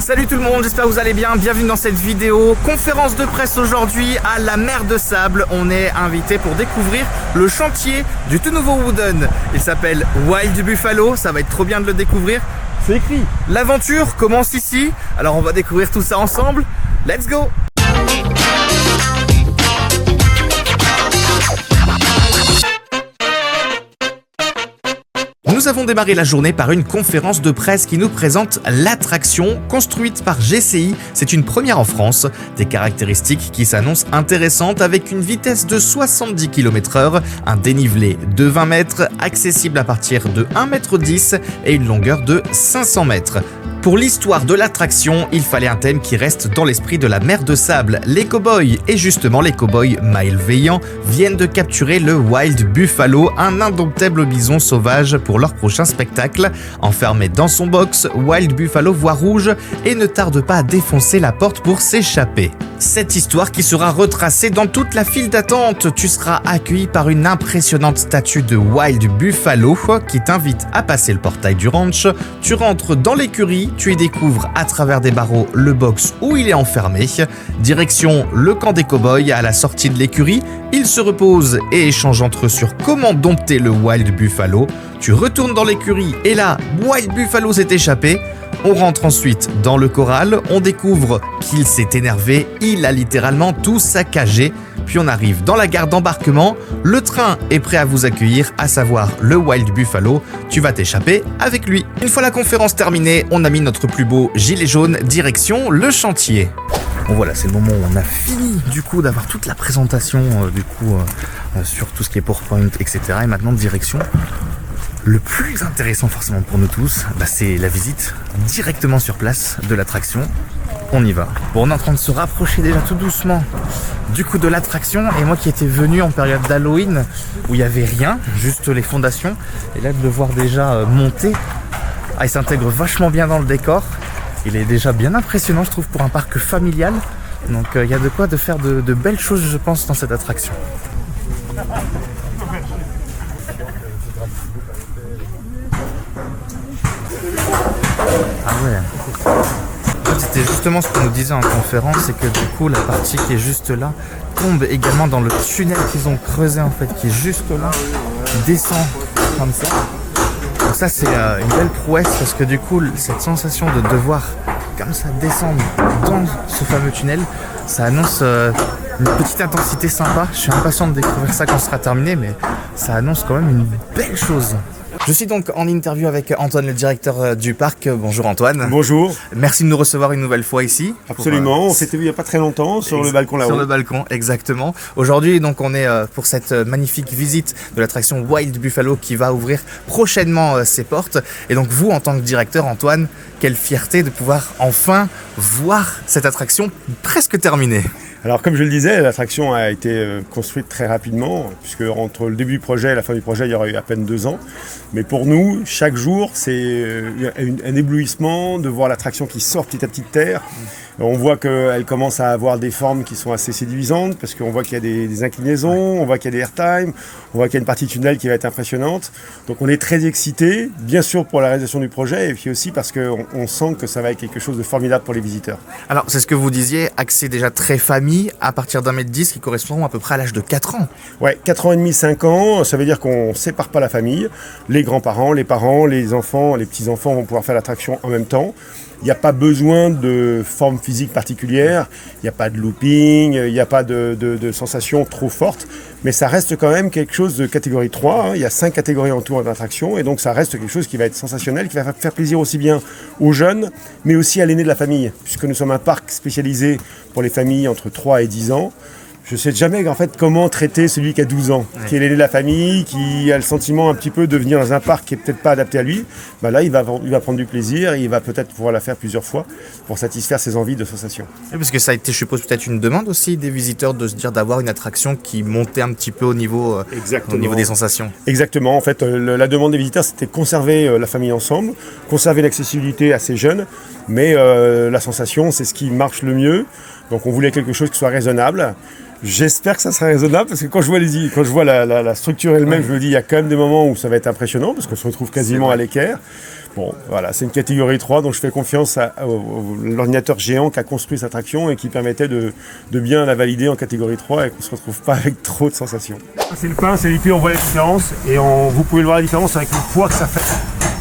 Salut tout le monde, j'espère que vous allez bien, bienvenue dans cette vidéo. Conférence de presse aujourd'hui à la Mer de Sable. On est invité pour découvrir le chantier du tout nouveau Wooden. Il s'appelle Wild Buffalo, ça va être trop bien de le découvrir. C'est écrit. L'aventure commence ici, alors on va découvrir tout ça ensemble. Let's go! Nous avons démarré la journée par une conférence de presse qui nous présente l'attraction construite par GCI. C'est une première en France. Des caractéristiques qui s'annoncent intéressantes avec une vitesse de 70 km/h, un dénivelé de 20 mètres, accessible à partir de 1,10 m et une longueur de 500 mètres. Pour l'histoire de l'attraction, il fallait un thème qui reste dans l'esprit de la Mer de Sable, les cow-boys. Et justement, les cow-boys malveillants viennent de capturer le Wild Buffalo, un indomptable bison sauvage pour leur prochain spectacle. Enfermé dans son box, Wild Buffalo voit rouge et ne tarde pas à défoncer la porte pour s'échapper. Cette histoire qui sera retracée dans toute la file d'attente. Tu seras accueilli par une impressionnante statue de Wild Buffalo qui t'invite à passer le portail du ranch. Tu rentres dans l'écurie, tu y découvres à travers des barreaux le box où il est enfermé. Direction le camp des cow-boys à la sortie de l'écurie. Ils se reposent et échangent entre eux sur comment dompter le Wild Buffalo. Tu retournes dans l'écurie et là, Wild Buffalo s'est échappé. On rentre ensuite dans le corral, on découvre qu'il s'est énervé, il a littéralement tout saccagé. Puis on arrive dans la gare d'embarquement, le train est prêt à vous accueillir, à savoir le Wild Buffalo. Tu vas t'échapper avec lui. Une fois la conférence terminée, on a mis notre plus beau gilet jaune, direction le chantier. Bon voilà, c'est le moment où on a fini du coup d'avoir toute la présentation sur tout ce qui est PowerPoint, etc. Et maintenant direction. Le plus intéressant forcément pour nous tous, c'est la visite directement sur place de l'attraction. On y va. Bon, on est en train de se rapprocher déjà tout doucement du coup de l'attraction. Et moi qui étais venu en période d'Halloween où il n'y avait rien, juste les fondations. Et là de le voir déjà monter, il s'intègre vachement bien dans le décor. Il est déjà bien impressionnant je trouve pour un parc familial. Donc il y a de quoi de faire de belles choses je pense dans cette attraction. Ah ouais. C'était justement ce qu'on nous disait en conférence, c'est que du coup la partie qui est juste là tombe également dans le tunnel qu'ils ont creusé en fait, qui est juste là, qui descend comme ça. Donc ça c'est une belle prouesse parce que du coup cette sensation de devoir comme ça descendre dans ce fameux tunnel, ça annonce une petite intensité sympa. Je suis impatient de découvrir ça quand ce sera terminé, mais ça annonce quand même une belle chose. Je suis donc en interview avec Antoine, le directeur du parc. Bonjour Antoine. Bonjour. Merci de nous recevoir une nouvelle fois ici. Absolument, on s'était vu il n'y a pas très longtemps sur le balcon là-haut. Sur le balcon, exactement. Aujourd'hui, donc, on est pour cette magnifique visite de l'attraction Wild Buffalo qui va ouvrir prochainement ses portes. Et donc vous, en tant que directeur, Antoine, quelle fierté de pouvoir enfin voir cette attraction presque terminée. Alors comme je le disais, l'attraction a été construite très rapidement, puisque entre le début du projet et la fin du projet, il y aura eu à peine 2 ans. Mais pour nous, chaque jour, c'est un éblouissement de voir l'attraction qui sort petit à petit de terre. On voit qu'elle commence à avoir des formes qui sont assez séduisantes, parce qu'on voit qu'il y a des inclinaisons, on voit qu'il y a des airtime, on voit qu'il y a une partie tunnel qui va être impressionnante. Donc on est très excités, bien sûr pour la réalisation du projet, et puis aussi parce qu'on sent que ça va être quelque chose de formidable pour les visiteurs. Alors c'est ce que vous disiez, accès déjà très famille, à partir d'1,10 m qui correspond à peu près à l'âge de 4 ans. Ouais, 4 ans et demi, 5 ans, ça veut dire qu'on ne sépare pas la famille. Les grands-parents, les parents, les enfants, les petits-enfants vont pouvoir faire l'attraction en même temps. Il n'y a pas besoin de forme physique particulière, il n'y a pas de looping, il n'y a pas de sensations trop fortes, mais ça reste quand même quelque chose de catégorie 3. Il y a 5 catégories autour de l'attraction, et donc ça reste quelque chose qui va être sensationnel, qui va faire plaisir aussi bien aux jeunes, mais aussi à l'aîné de la famille, puisque nous sommes un parc spécialisé pour les familles entre 3 et 10 ans. Je ne sais jamais en fait comment traiter celui qui a 12 ans, qui est l'aîné de la famille, qui a le sentiment un petit peu de venir dans un parc qui n'est peut-être pas adapté à lui. Là, il va prendre du plaisir et il va peut-être pouvoir la faire plusieurs fois pour satisfaire ses envies de sensation. Oui, parce que ça a été, je suppose, peut-être une demande aussi des visiteurs de se dire d'avoir une attraction qui montait un petit peu au niveau des sensations. Exactement. En fait, la demande des visiteurs, c'était conserver la famille ensemble, conserver l'accessibilité à ces jeunes, mais la sensation, c'est ce qui marche le mieux. Donc on voulait quelque chose qui soit raisonnable. J'espère que ça sera raisonnable, parce que quand je vois la structure elle-même, je me dis il y a quand même des moments où ça va être impressionnant, parce qu'on se retrouve quasiment à l'équerre. Bon, voilà, c'est une catégorie 3, donc je fais confiance à l'ordinateur géant qui a construit cette attraction et qui permettait de bien la valider en catégorie 3 et qu'on ne se retrouve pas avec trop de sensations. C'est le pain, c'est l'épée, on voit la différence, et vous pouvez voir la différence avec le poids que ça fait.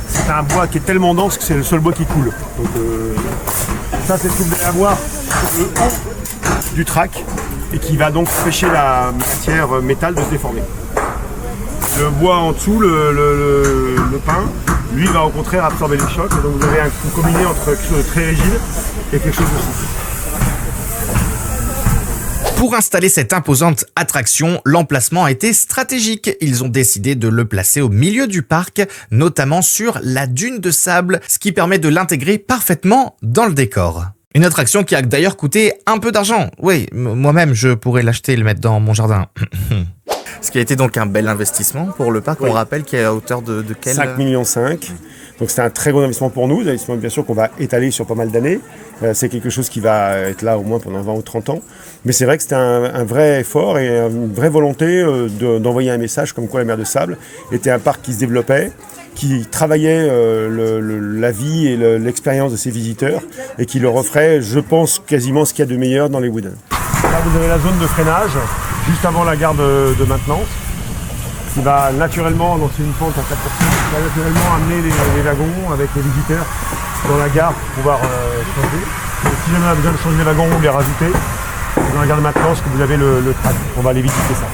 C'est un bois qui est tellement dense que c'est le seul bois qui coule. Donc ça, c'est ce que vous allez avoir le haut du track, et qui va donc empêcher la matière métal de se déformer. Le bois en dessous, le pain, lui va au contraire absorber les chocs, et donc vous avez un coup combiné entre quelque chose de très rigide et quelque chose de souple. Pour installer cette imposante attraction, l'emplacement a été stratégique. Ils ont décidé de le placer au milieu du parc, notamment sur la dune de sable, ce qui permet de l'intégrer parfaitement dans le décor. Une attraction qui a d'ailleurs coûté un peu d'argent. Oui, moi-même je pourrais l'acheter et le mettre dans mon jardin. Ce qui a été donc un bel investissement pour le parc. Oui. On rappelle qu'il est à hauteur de quel... 5,5 millions. Donc c'est un très gros investissement pour nous, un investissement bien sûr qu'on va étaler sur pas mal d'années. C'est quelque chose qui va être là au moins pendant 20 ou 30 ans. Mais c'est vrai que c'était un vrai effort et une vraie volonté d'envoyer un message comme quoi la mer de Sable était un parc qui se développait, qui travaillait la vie et l'expérience de ses visiteurs et qui leur offrait, je pense, quasiment ce qu'il y a de meilleur dans les Wooden. Là vous avez la zone de freinage, juste avant la gare de maintenance, qui va naturellement, donc c'est une pente à 4%, qui va naturellement amener les wagons avec les visiteurs dans la gare pour pouvoir changer. Et si jamais on a besoin de changer les wagons ou les rajouter, dans la gare de maintenance que vous avez le track, on va aller vite faire ça.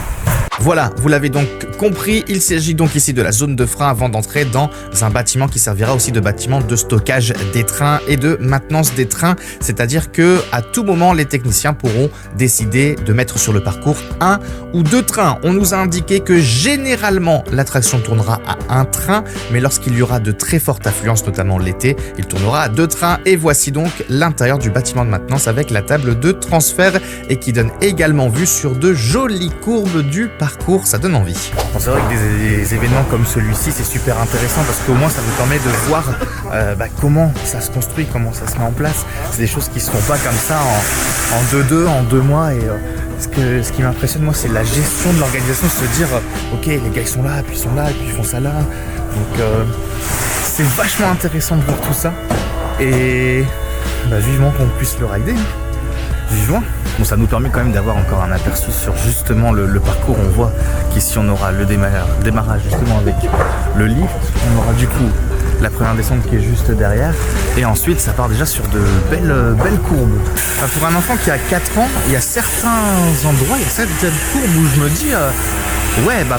Voilà, vous l'avez donc compris, il s'agit donc ici de la zone de frein avant d'entrer dans un bâtiment qui servira aussi de bâtiment de stockage des trains et de maintenance des trains, c'est-à-dire que à tout moment les techniciens pourront décider de mettre sur le parcours 1 ou 2 trains. On nous a indiqué que généralement l'attraction tournera à 1 train, mais lorsqu'il y aura de très fortes affluences, notamment l'été, il tournera à 2 trains. Et voici donc l'intérieur du bâtiment de maintenance avec la table de transfert et qui donne également vue sur de jolies courbes du parcours. Ça donne envie. Bon, c'est vrai que des événements comme celui-ci, c'est super intéressant parce qu'au moins ça vous permet de voir comment ça se construit, comment ça se met en place. C'est des choses qui ne se font pas comme ça en 2-2, en 2 mois. Et ce qui m'impressionne, moi, c'est la gestion de l'organisation, se dire ok, les gars ils sont là, puis ils font ça là. Donc c'est vachement intéressant de voir tout ça. Et vivement qu'on puisse le rider. Vivement. Bon, ça nous permet quand même d'avoir encore un aperçu sur justement le parcours. On voit qu'ici on aura le démarrage justement avec le lift. On aura du coup la première descente qui est juste derrière. Et ensuite ça part déjà sur de belles courbes. Enfin, pour un enfant qui a 4 ans, il y a certains endroits, il y a certaines courbes où je me dis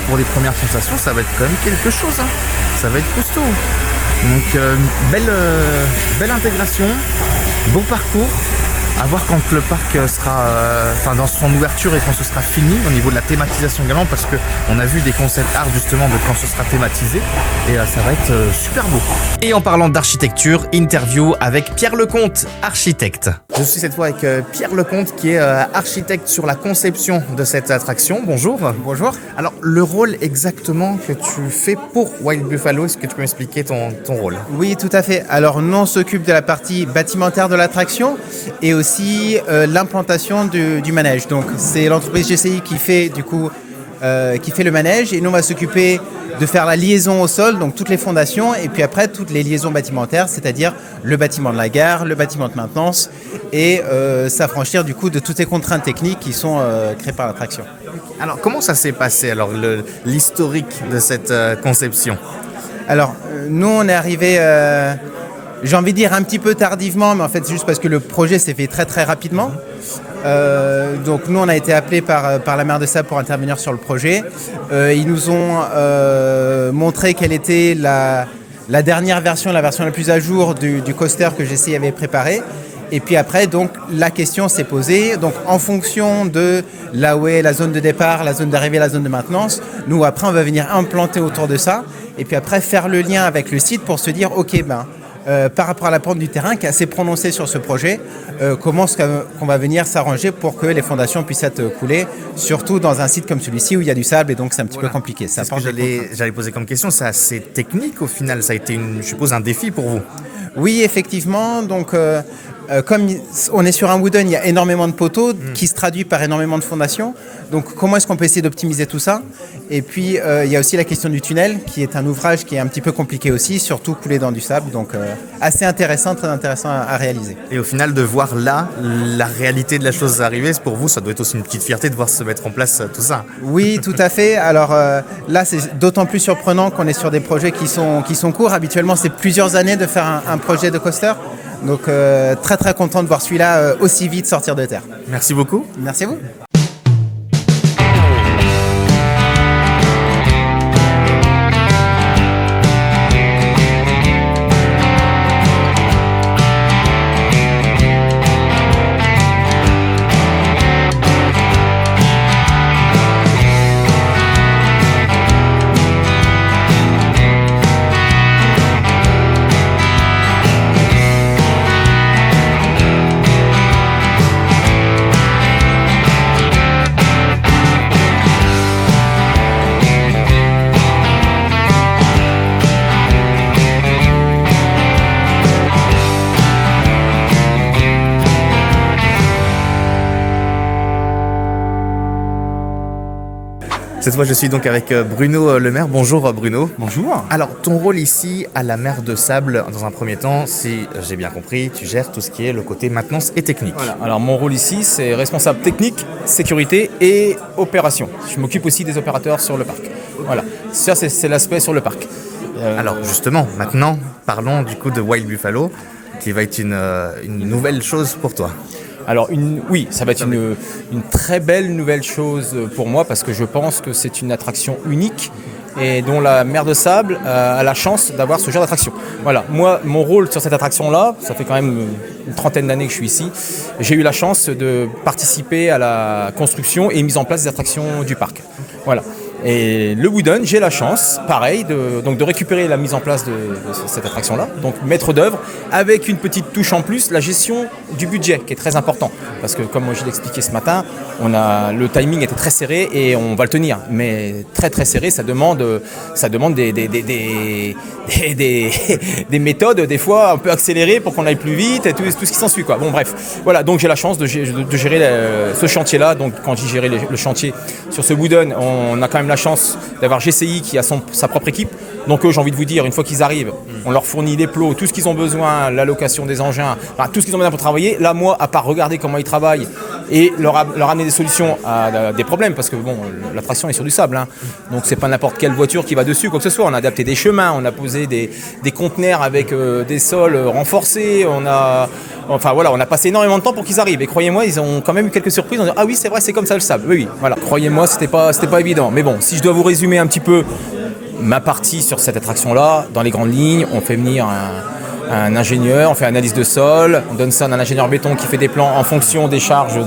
pour les premières sensations ça va être quand même quelque chose. Ça va être costaud. Donc belle intégration, beau parcours. À voir quand le parc sera dans son ouverture et quand ce sera fini au niveau de la thématisation également, parce qu'on a vu des concept art justement de quand ce sera thématisé et ça va être super beau. Et en parlant d'architecture, interview avec Pierre Lecomte, architecte. Je suis cette fois avec Pierre Lecomte qui est architecte sur la conception de cette attraction. Bonjour. Bonjour. Alors le rôle exactement que tu fais pour Wild Buffalo, est-ce que tu peux m'expliquer ton rôle? Oui, tout à fait. Alors nous on s'occupe de la partie bâtimentaire de l'attraction et aussi l'implantation du manège. Donc c'est l'entreprise GCI qui fait le manège et nous on va s'occuper de faire la liaison au sol, donc toutes les fondations et puis après toutes les liaisons bâtimentaires, c'est-à-dire le bâtiment de la gare, le bâtiment de maintenance et s'affranchir du coup de toutes les contraintes techniques qui sont créées par l'attraction. Alors comment ça s'est passé l'historique de cette conception? Alors nous on est arrivé j'ai envie de dire un petit peu tardivement, mais en fait c'est juste parce que le projet s'est fait très très rapidement. Donc nous on a été appelés par la mer de Sable pour intervenir sur le projet. Ils nous ont montré quelle était la dernière version, la version la plus à jour du coaster que GCI avait préparé. Et puis après, donc, la question s'est posée. Donc, en fonction de là où est la zone de départ, la zone d'arrivée, la zone de maintenance, nous, après, on va venir implanter autour de ça. Et puis après, faire le lien avec le site pour se dire, OK, par rapport à la pente du terrain qui est assez prononcée sur ce projet, comment est-ce qu'on va venir s'arranger pour que les fondations puissent être coulées, surtout dans un site comme celui-ci où il y a du sable et donc c'est un petit peu compliqué. C'est ce que j'allais poser comme question, c'est assez technique au final, ça a été je suppose un défi pour vous. Oui, effectivement. Donc, comme on est sur un wooden, il y a énormément de poteaux qui se traduit par énormément de fondations. Donc, comment est-ce qu'on peut essayer d'optimiser tout ça? Et puis, il y a aussi la question du tunnel, qui est un ouvrage qui est un petit peu compliqué aussi, surtout coulé dans du sable. Donc, assez intéressant, très intéressant à réaliser. Et au final, de voir là la réalité de la chose arriver, pour vous, ça doit être aussi une petite fierté de voir se mettre en place tout ça. Oui, tout à fait. Alors là, c'est d'autant plus surprenant qu'on est sur des projets qui sont courts. Habituellement, c'est plusieurs années de faire un projet de coaster. Donc, très très content de voir celui-là aussi vite sortir de terre. Merci beaucoup. Merci à vous. Cette fois, je suis donc avec Bruno Lemaire. Bonjour Bruno. Bonjour. Alors, ton rôle ici à la mer de Sable, dans un premier temps, si j'ai bien compris, tu gères tout ce qui est le côté maintenance et technique. Voilà. Alors mon rôle ici, c'est responsable technique, sécurité et opération. Je m'occupe aussi des opérateurs sur le parc. Voilà. Ça, c'est l'aspect sur le parc. Alors justement, maintenant, parlons du coup de Wild Buffalo, qui va être une nouvelle chose pour toi. Alors oui, ça va être une très belle nouvelle chose pour moi parce que je pense que c'est une attraction unique et dont la mer de Sable a la chance d'avoir ce genre d'attraction. Voilà, moi, mon rôle sur cette attraction-là, ça fait quand même une trentaine d'années que je suis ici, j'ai eu la chance de participer à la construction et mise en place des attractions du parc. Voilà. Et le Wooden, j'ai la chance, pareil, de récupérer la mise en place de cette attraction-là, donc maître d'œuvre, avec une petite touche en plus, la gestion du budget, qui est très important. Parce que comme je l'ai expliqué ce matin, le timing était très serré et on va le tenir. Mais très très serré, ça demande des méthodes, des fois un peu accélérées pour qu'on aille plus vite et tout ce qui s'ensuit, quoi. Bon bref, voilà, donc j'ai la chance de gérer ce chantier-là. Donc quand j'ai géré le chantier sur ce Wooden, on a quand même la chance d'avoir GCI qui a sa propre équipe. Donc eux, j'ai envie de vous dire, une fois qu'ils arrivent, on leur fournit les plots, tout ce qu'ils ont besoin, l'allocation des engins, enfin, tout ce qu'ils ont besoin pour travailler. Là, moi, à part regarder comment ils travaillent et leur amener des solutions à des problèmes, parce que bon, l'attraction est sur du sable, hein. Donc c'est pas n'importe quelle voiture qui va dessus, quoi que ce soit. On a adapté des chemins, on a posé des conteneurs avec des sols renforcés, on a passé énormément de temps pour qu'ils arrivent. Et croyez-moi, ils ont quand même eu quelques surprises. On dit, ah oui, c'est vrai, c'est comme ça le sable. Oui, voilà. Croyez-moi, c'était pas évident. Mais bon, si je dois vous résumer un petit peu ma partie sur cette attraction-là, dans les grandes lignes, on fait venir un ingénieur, on fait analyse de sol, on donne ça à un ingénieur béton qui fait des plans en fonction des charges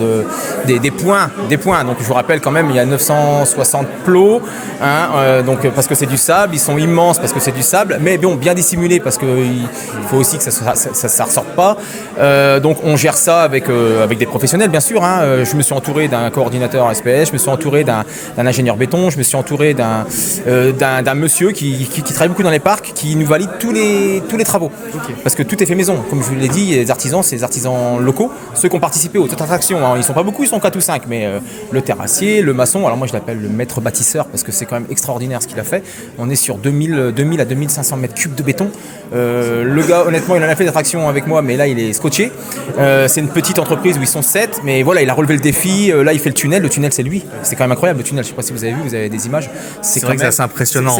des points. Donc je vous rappelle quand même, il y a 960 plots, hein, donc parce que c'est du sable, ils sont immenses parce que c'est du sable, mais bon, bien dissimulés parce qu'il faut aussi que ça ressorte pas. Donc on gère ça avec des professionnels, bien sûr, hein. Je me suis entouré d'un coordinateur SPS, je me suis entouré d'un ingénieur béton, je me suis entouré d'un monsieur qui travaille beaucoup dans les parcs, qui nous valide tous les travaux. Okay. Parce que tout est fait maison. Comme je vous l'ai dit, les artisans, c'est les artisans locaux, ceux qui ont participé aux attractions. Hein. Ils ne sont pas beaucoup, ils sont 4 ou 5, mais le terrassier, le maçon, alors moi je l'appelle le maître bâtisseur parce que c'est quand même extraordinaire ce qu'il a fait. On est sur 2000 à 2500 mètres cubes de béton. Le gars, honnêtement, il en a fait des attractions avec moi, mais là il est scotché. C'est une petite entreprise où ils sont 7, mais voilà, il a relevé le défi. Là, il fait le tunnel c'est lui. C'est quand même incroyable le tunnel. Je ne sais pas si vous avez vu, vous avez des images. C'est vrai que c'est assez impressionnant.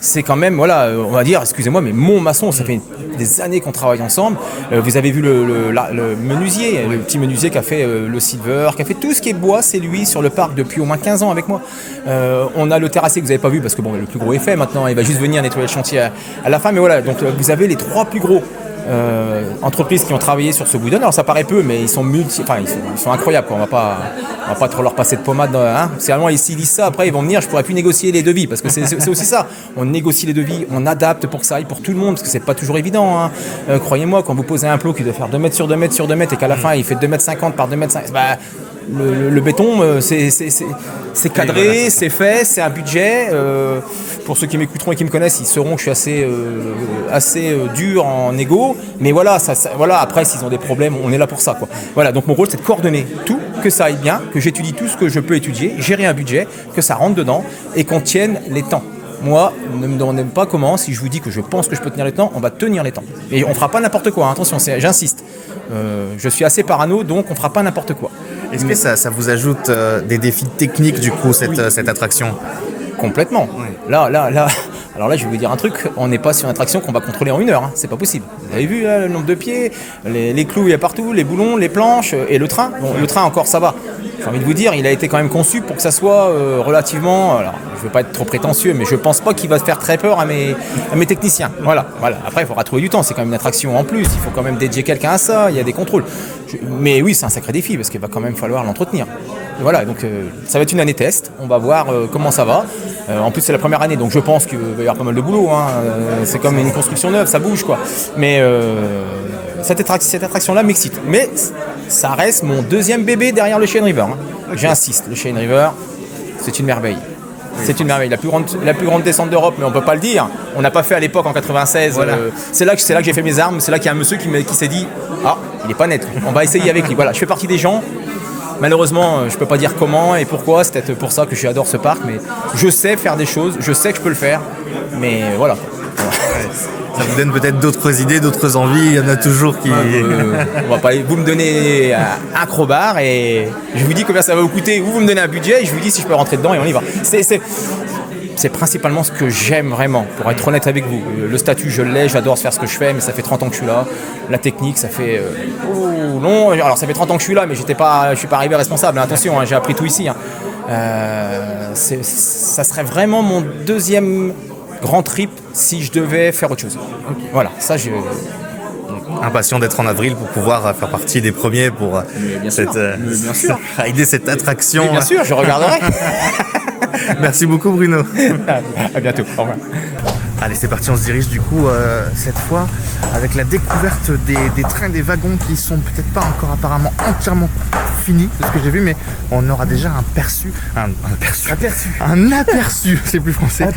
C'est quand même, voilà, on va dire, excusez-moi, mais mon maçon, ça fait des années qu'on travaille ensemble. Vous avez vu le menuisier, le petit menuisier qui a fait le silver, qui a fait tout ce qui est bois, c'est lui sur le parc depuis au moins 15 ans avec moi. On a le terrassier que vous n'avez pas vu parce que bon, le plus gros est fait maintenant, il va juste venir nettoyer le chantier à la fin, mais voilà, donc vous avez les 3 plus gros entreprises qui ont travaillé sur ce Wooden. Alors ça paraît peu, mais ils sont incroyables, quoi. On va pas trop leur passer de pommade, hein. C'est vraiment, s'ils disent ça, après ils vont venir, je pourrais plus négocier les devis, parce que c'est aussi ça. On négocie les devis, on adapte pour que ça aille pour tout le monde, parce que c'est pas toujours évident, hein. Croyez-moi, quand vous posez un plot qui doit faire 2 mètres sur 2 mètres sur 2 mètres et qu'à la fin il fait 2 mètres 50 par 2 mètres 50, Le béton, c'est cadré, c'est fait, c'est un budget. Pour ceux qui m'écouteront et qui me connaissent, ils sauront que je suis assez dur en égo. Mais voilà, voilà, après, s'ils ont des problèmes, on est là pour ça, quoi. Voilà, donc mon rôle, c'est de coordonner tout, que ça aille bien, que j'étudie tout ce que je peux étudier, gérer un budget, que ça rentre dedans et qu'on tienne les temps. Moi, ne me demandez pas comment. Si je vous dis que je pense que je peux tenir les temps, on va tenir les temps. Et on fera pas n'importe quoi, hein. Attention, j'insiste. Je suis assez parano, donc on fera pas n'importe quoi. Est-ce que ça vous ajoute des défis techniques, du coup, cette attraction ? Complètement. Oui. Là, alors là, je vais vous dire un truc, on n'est pas sur une attraction qu'on va contrôler en 1 heure, hein. C'est pas possible. Vous avez vu là, le nombre de pieds, les clous, il y a partout, les boulons, les planches et le train. Bon, le train encore, ça va. J'ai envie de vous dire, il a été quand même conçu pour que ça soit relativement... Alors, je ne veux pas être trop prétentieux, mais je ne pense pas qu'il va faire très peur à mes techniciens. Voilà. Après, il faudra trouver du temps, c'est quand même une attraction en plus, il faut quand même dédier quelqu'un à ça, il y a des contrôles. Mais oui, c'est un sacré défi, parce qu'il va quand même falloir l'entretenir. Et voilà, donc ça va être une année test, on va voir comment ça va. En plus, c'est la première année, donc je pense qu'il va y avoir pas mal de boulot, hein. C'est comme une construction neuve, ça bouge, quoi. Mais cette attraction-là m'excite. Mais ça reste mon 2e bébé derrière le Cheyenne River, hein. Okay. J'insiste, le Cheyenne River, c'est une merveille. C'est une merveille, la plus grande descente d'Europe, mais on ne peut pas le dire. On n'a pas fait à l'époque en 96. Voilà. C'est là que j'ai fait mes armes. C'est là qu'il y a un monsieur qui s'est dit « Ah, il n'est pas net, on va essayer avec lui ». Voilà, je fais partie des gens. Malheureusement, je ne peux pas dire comment et pourquoi. C'est peut-être pour ça que j'adore ce parc. Mais je sais faire des choses, je sais que je peux le faire. Mais voilà. Ça vous donne peut-être d'autres idées, d'autres envies. Il y en a toujours qui... on va pas, vous me donnez un crowbar et je vous dis combien ça va vous coûter. Ou vous me donnez un budget et je vous dis si je peux rentrer dedans et on y va. C'est principalement ce que j'aime vraiment, pour être honnête avec vous. Le statut, je l'ai, j'adore faire ce que je fais, mais ça fait 30 ans que je suis là. La technique, ça fait long. Alors ça fait 30 ans que je suis là, mais je suis pas arrivé responsable. Hein. Attention, hein, j'ai appris tout ici. Hein. Ça serait vraiment mon 2e grand trip si je devais faire autre chose. Okay. Voilà, ça je... Impatient d'être en avril pour pouvoir faire partie des premiers pour aider cette attraction. Mais bien sûr, je regarderai. Merci beaucoup Bruno. À bientôt, au revoir. Allez, c'est parti, on se dirige du coup cette fois avec la découverte des trains, des wagons qui sont peut-être pas encore apparemment entièrement finis, c'est ce que j'ai vu, mais on aura déjà un aperçu, c'est plus français,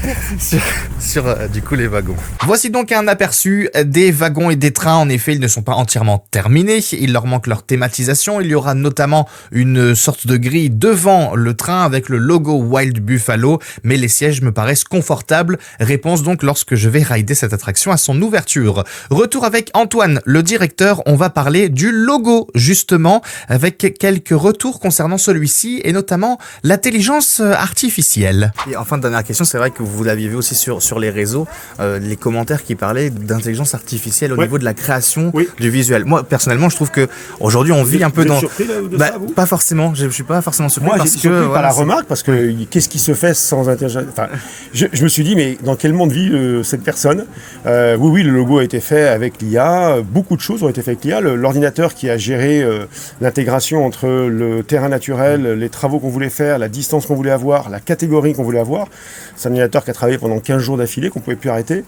sur du coup les wagons. Voici donc un aperçu des wagons et des trains. En effet, ils ne sont pas entièrement terminés, il leur manque leur thématisation. Il y aura notamment une sorte de grille devant le train avec le logo Wild Buffalo, mais les sièges me paraissent confortables. Réponse donc lorsque je vais rider cette attraction à son ouverture. Retour avec Antoine, le directeur. On va parler du logo justement, avec quelques retours concernant celui-ci et notamment l'intelligence artificielle. Et enfin, dernière question, c'est vrai que vous l'aviez vu aussi sur les réseaux, les commentaires qui parlaient d'intelligence artificielle au niveau de la création du visuel. Moi personnellement, je trouve que aujourd'hui on vit un peu dans... Surpris de ça, vous ? Pas forcément, je suis pas forcément surpris. Moi, j'ai surpris par la remarque, parce que qu'est-ce qui se fait sans intelligence... Enfin, je me suis dit, mais dans quel monde vit cette personne? Oui, le logo a été fait avec l'IA, beaucoup de choses ont été faites avec l'IA. L'ordinateur qui a géré l'intégration entre le terrain naturel, les travaux qu'on voulait faire, la distance qu'on voulait avoir, la catégorie qu'on voulait avoir, c'est un ordinateur qui a travaillé pendant 15 jours d'affilée, qu'on ne pouvait plus arrêter.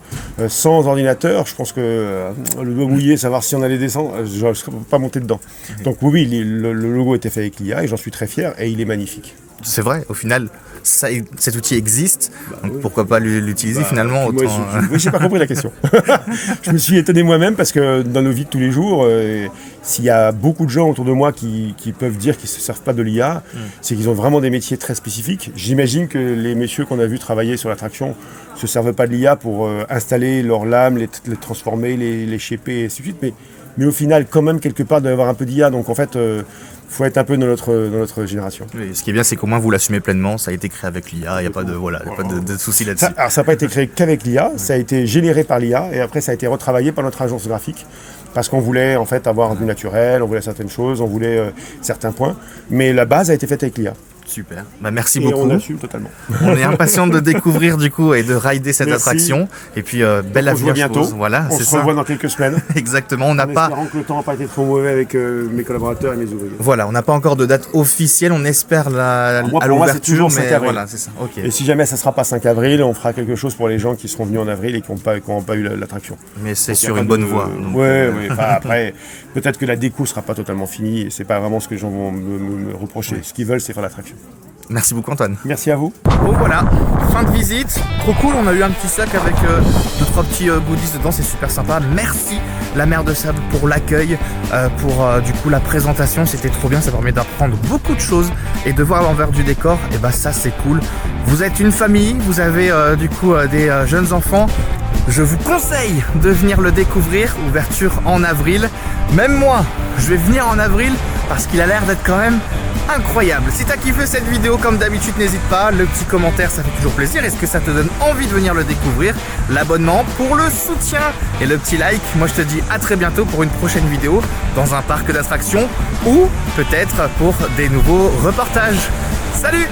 Sans ordinateur, je pense que le doigt mouillé, savoir si on allait descendre, je ne serais pas monté dedans. Donc oui, le logo a été fait avec l'IA et j'en suis très fier et il est magnifique. C'est vrai, au final, cet outil existe, donc pourquoi pas l'utiliser finalement autant... Moi, j'ai pas compris la question. Je me suis étonné moi-même parce que dans nos vies de tous les jours, s'il y a beaucoup de gens autour de moi qui peuvent dire qu'ils ne se servent pas de l'IA, c'est qu'ils ont vraiment des métiers très spécifiques. J'imagine que les messieurs qu'on a vus travailler sur l'attraction ne se servent pas de l'IA pour installer leurs lames, les transformer, les shaper et ainsi de suite, mais au final, quand même, quelque part, il doit y avoir un peu d'IA. Donc en fait... faut être un peu dans notre génération. Oui, ce qui est bien, c'est qu'au moins vous l'assumez pleinement, ça a été créé avec l'IA, il n'y a pas de souci là-dessus. Alors ça n'a pas été créé qu'avec l'IA, ça a été généré par l'IA et après ça a été retravaillé par notre agence graphique parce qu'on voulait en fait avoir du naturel, on voulait certaines choses, on voulait certains points, mais la base a été faite avec l'IA. Super. Bah, merci Et beaucoup. on assume totalement. On est impatient de découvrir du coup et de rider cette Merci. attraction. Et puis belle On se voit avenir, je bientôt. pense. Voilà, On c'est se ça. revoit dans quelques semaines. Exactement. On n'a En pas. espérant que le temps n'a pas été trop mauvais avec mes collaborateurs et mes ouvriers. Voilà, on n'a pas encore de date officielle. On espère Moi, à pour moi, c'est l'ouverture, toujours 5 mais avril. voilà, c'est ça. Ok. Et si jamais ça ne sera pas 5 avril, on fera quelque chose pour les gens qui seront venus en avril et qui n'ont pas eu l'attraction. Mais c'est Donc, y a sur pas une bonne de- voie. donc, Ouais. Enfin, après, peut-être que la déco sera pas totalement finie et c'est pas vraiment ce que les gens vont me reprocher. Ce qu'ils veulent, c'est faire l'attraction. Merci beaucoup, Antoine. Merci à vous. Bon voilà, fin de visite, trop cool, on a eu un petit sac avec 2-3 petits goodies dedans, c'est super sympa. Merci la Mer de Sable pour l'accueil, pour du coup la présentation, c'était trop bien, ça permet d'apprendre beaucoup de choses et de voir l'envers du décor, et bah ça c'est cool. Vous êtes une famille, vous avez du coup des jeunes enfants, je vous conseille de venir le découvrir, ouverture en avril. Même moi, je vais venir en avril parce qu'il a l'air d'être quand même incroyable. Si t'as kiffé cette vidéo, comme d'habitude, n'hésite pas, le petit commentaire ça fait toujours plaisir. Est-ce que ça te donne envie de venir le découvrir? L'abonnement pour le soutien et le petit like. Moi je te dis à très bientôt pour une prochaine vidéo dans un parc d'attractions ou peut-être pour des nouveaux reportages. Salut!